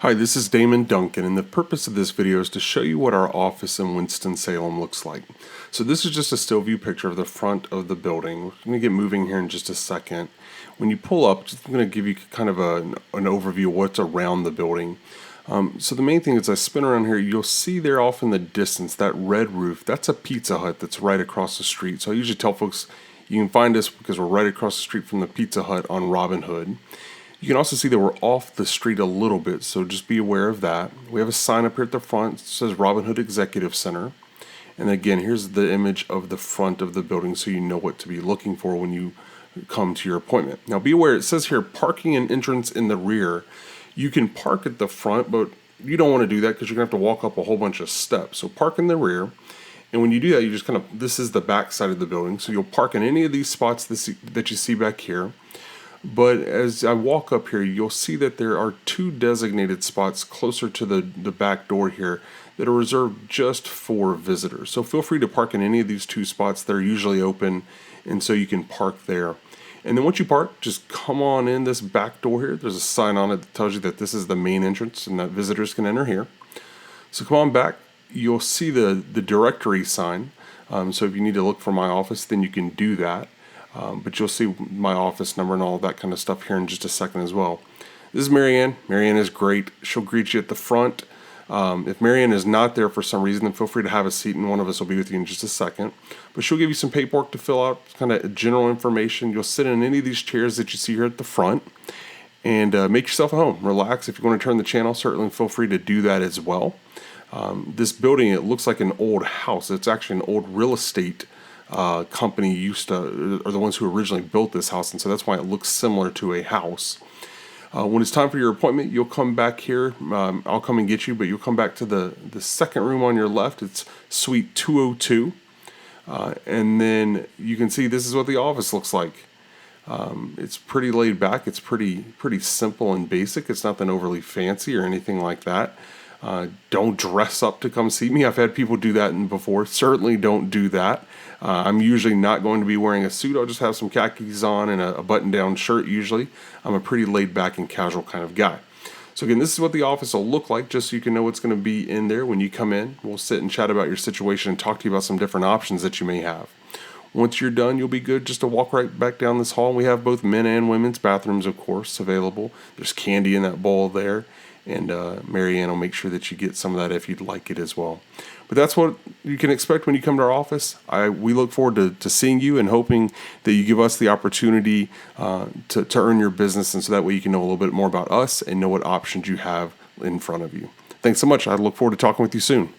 Hi, this is Damon Duncan, and the purpose of this video is to show you what our office in Winston-Salem looks like. So this is just a still view picture of the front of the building. We're going to get moving here in just a second. When you pull up, I'm going to give you kind of an overview of what's around the building. So the main thing is I spin around here, you'll see there off in the distance, that red roof, that's a Pizza Hut that's right across the street. So I usually tell folks you can find us because we're right across the street from the Pizza Hut on Robinhood. You can also see that we're off the street a little bit, so just be aware of that. We have a sign up here at the front that says Robinhood Executive Center. And again, here's the image of the front of the building so you know what to be looking for when you come to your appointment. Now be aware, it says here parking and entrance in the rear. You can park at the front, but you don't want to do that because you're going to have to walk up a whole bunch of steps. So park in the rear. And when you do that, you just this is the back side of the building. So you'll park in any of these spots that you see back here. But as I walk up here, you'll see that there are two designated spots closer to the back door here that are reserved just for visitors. So feel free to park in any of these two spots. They're usually open, and so you can park there. And then once you park, just come on in this back door here. There's a sign on it that tells you that this is the main entrance and that visitors can enter here. So come on back. You'll see the directory sign. So if you need to look for my office, then you can do that. But you'll see my office number and all that kind of stuff here in just a second as well. This is Marianne. Marianne is great. She'll greet you at the front. If Marianne is not there for some reason, then feel free to have a seat and one of us will be with you in just a second. But she'll give you some paperwork to fill out, kind of general information. You'll sit in any of these chairs that you see here at the front and make yourself at home. Relax. If you want to turn the channel, certainly feel free to do that as well. This building, it looks like an old house. It's actually an old real estate company are the ones who originally built this house, and so that's why it looks similar to a house. When it's time for your appointment, you'll come back here. I'll come and get you, but you'll come back to the second room on your left. It's suite 202, and then you can see this is what the office looks like. It's pretty laid back. It's pretty simple and basic. It's nothing overly fancy or anything like that. Don't dress up to come see me. I've had people do that before. Certainly don't do that. I'm usually not going to be wearing a suit. I'll just have some khakis on and a button-down shirt usually. I'm a pretty laid-back and casual kind of guy. So again, this is what the office will look like, just so you can know what's going to be in there when you come in. We'll sit and chat about your situation and talk to you about some different options that you may have. Once you're done, you'll be good just to walk right back down this hall. We have both men and women's bathrooms, of course, available. There's candy in that bowl there. And Marianne will make sure that you get some of that if you'd like it as well. But that's what you can expect when you come to our office. We look forward to seeing you and hoping that you give us the opportunity to earn your business, and so that way you can know a little bit more about us and know what options you have in front of you. Thanks so much. I look forward to talking with you soon.